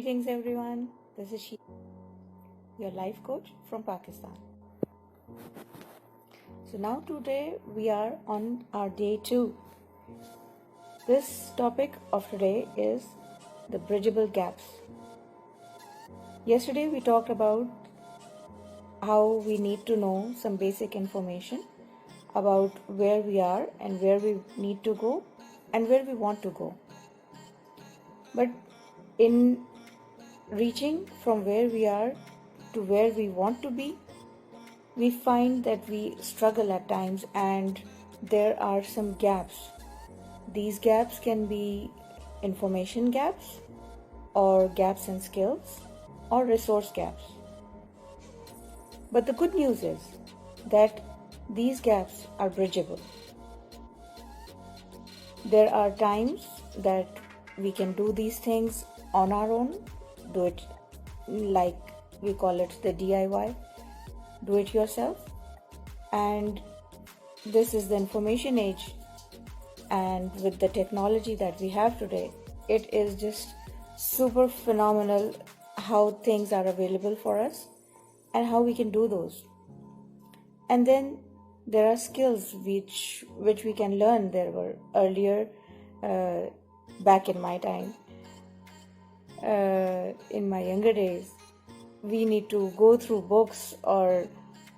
Greetings everyone, this is She, your life coach from Pakistan. So now today we are on our day 2. This topic of today is the bridgeable gaps. Yesterday we talked about how we need to know some basic information about where we are and where we need to go and where we want to go. But in reaching from where we are to where we want to be, we find that we struggle at times and there are some gaps. These gaps can be information gaps or gaps in skills or resource gaps. But the good news is that these gaps are bridgeable. There are times that we can do these things on our own, do it like we call it the DIY, do it yourself. And this is the information age, and with the technology that we have today, it is just super phenomenal how things are available for us and how we can do those. And then there are skills which we can learn. There were earlier back in my time, in my younger days, we need to go through books or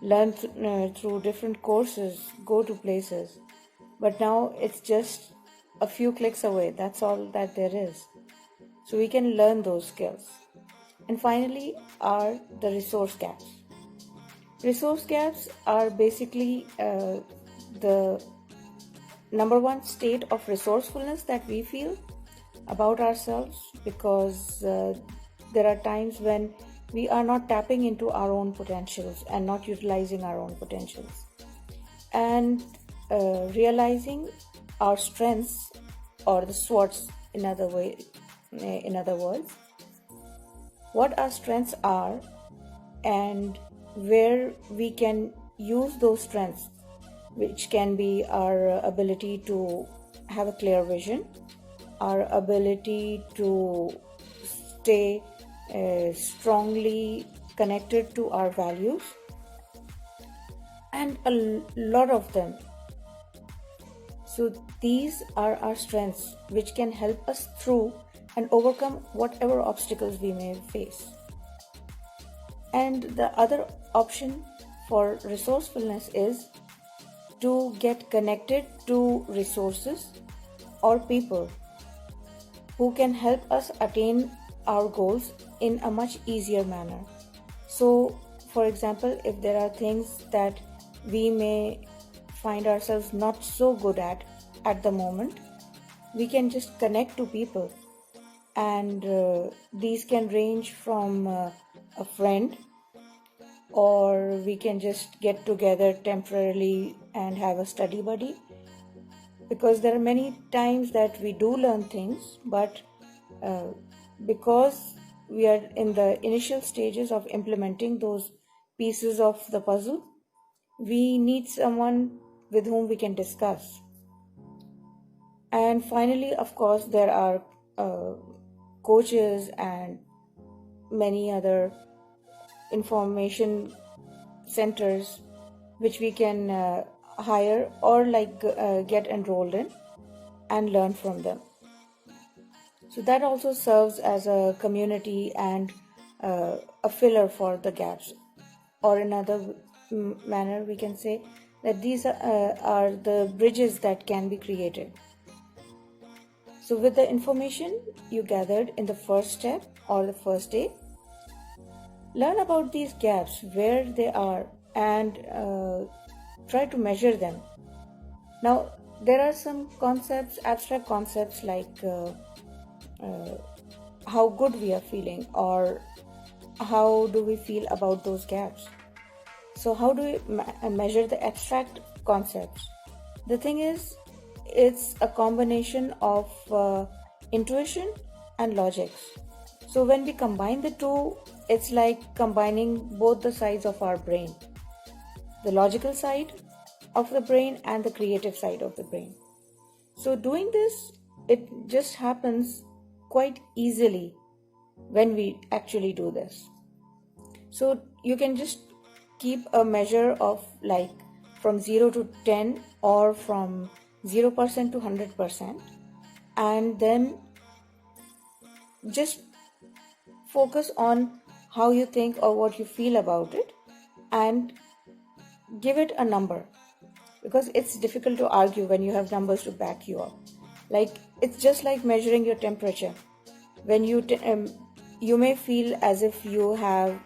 learn through different courses, go to places. But now it's just a few clicks away. That's all that there is. So we can learn those skills. And finally are the resource gaps. Resource gaps are basically the number one state of resourcefulness that we feel about ourselves, because there are times when we are not tapping into our own potentials and not utilizing our own potentials, and realizing our strengths or the SWOTs. In other words, what our strengths are and where we can use those strengths, which can be our ability to have a clear vision, our ability to stay strongly connected to our values, and a lot of them. So these are our strengths which can help us through and overcome whatever obstacles we may face. And the other option for resourcefulness is to get connected to resources or people who can help us attain our goals in a much easier manner. So, for example, if there are things that we may find ourselves not so good at the moment, we can just connect to people. And these can range from a friend, or we can just get together temporarily and have a study buddy. Because there are many times that we do learn things, but because we are in the initial stages of implementing those pieces of the puzzle, we need someone with whom we can discuss. And finally, of course, there are coaches and many other information centers which we can hire or get enrolled in and learn from them. So that also serves as a community and a filler for the gaps. Or in another manner, we can say that these are the bridges that can be created. So with the information you gathered in the first step or the first day, learn about these gaps, where they are, and try to measure them. Now, there are some concepts, abstract concepts like how good we are feeling, or how do we feel about those gaps. So how do we measure the abstract concepts? The thing is, it's a combination of intuition and logics. So when we combine the two, it's like combining both the sides of our brain, the logical side of the brain and the creative side of the brain. So doing this, it just happens quite easily when we actually do this. So you can just keep a measure of like from 0 to 10 or from 0% to 100%, and then just focus on how you think or what you feel about it and give it a number, because it's difficult to argue when you have numbers to back you up. Like, it's just like measuring your temperature. When you may feel as if you have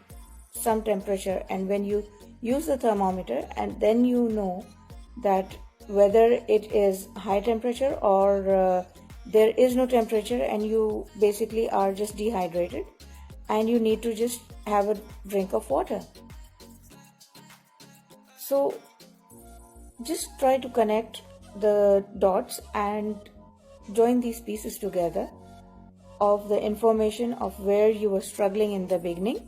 some temperature, and when you use the thermometer, and then you know that whether it is high temperature or there is no temperature, and you basically are just dehydrated and you need to just have a drink of water. So just try to connect the dots and join these pieces together of the information of where you were struggling in the beginning,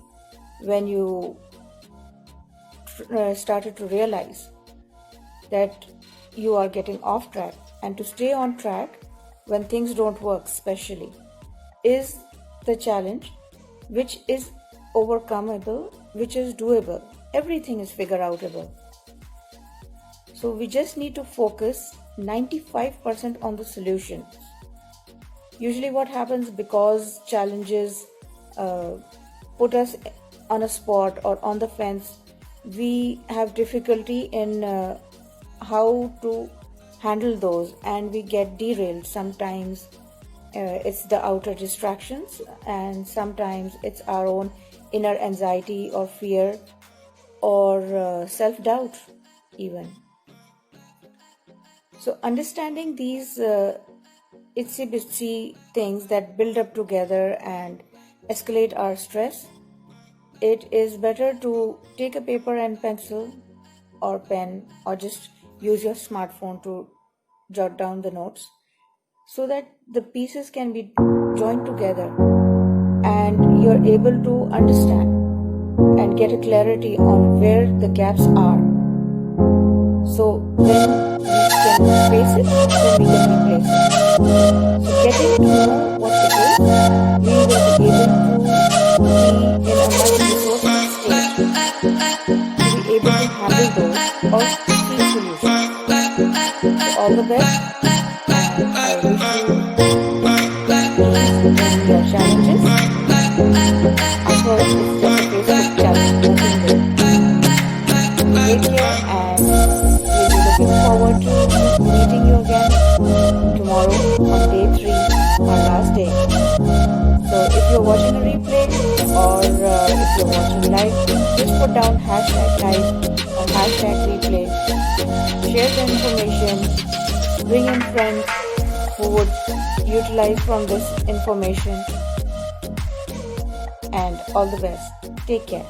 when you started to realize that you are getting off track. And to stay on track when things don't work, especially, is the challenge, which is overcomable, which is doable. Everything is figure outable. So we just need to focus 95% on the solutions. Usually what happens, because challenges put us on a spot or on the fence, we have difficulty in how to handle those, and we get derailed. Sometimes it's the outer distractions, and sometimes it's our own inner anxiety or fear or self-doubt even. So understanding these itsy bitsy things that build up together and escalate our stress, it is better to take a paper and pencil or pen, or just use your smartphone to jot down the notes, so that the pieces can be joined together and you're able to understand and get a clarity on where the gaps are. So then we can face it, then we can replace it. So getting to know what it is, we will be able to be in a much resourceful state to be able to handle those or seek solutions. So all the best, and I wish you ease in your challenges. At first, it's just a Facebook challenge, nothing big. Take care, and we'll be looking forward to meeting you again tomorrow on day 3, our last day. So if you're watching a replay or if you're watching live, just put down hashtag live or hashtag replay. Share the information, bring in friends who would utilize from this information, and all the best. Take care.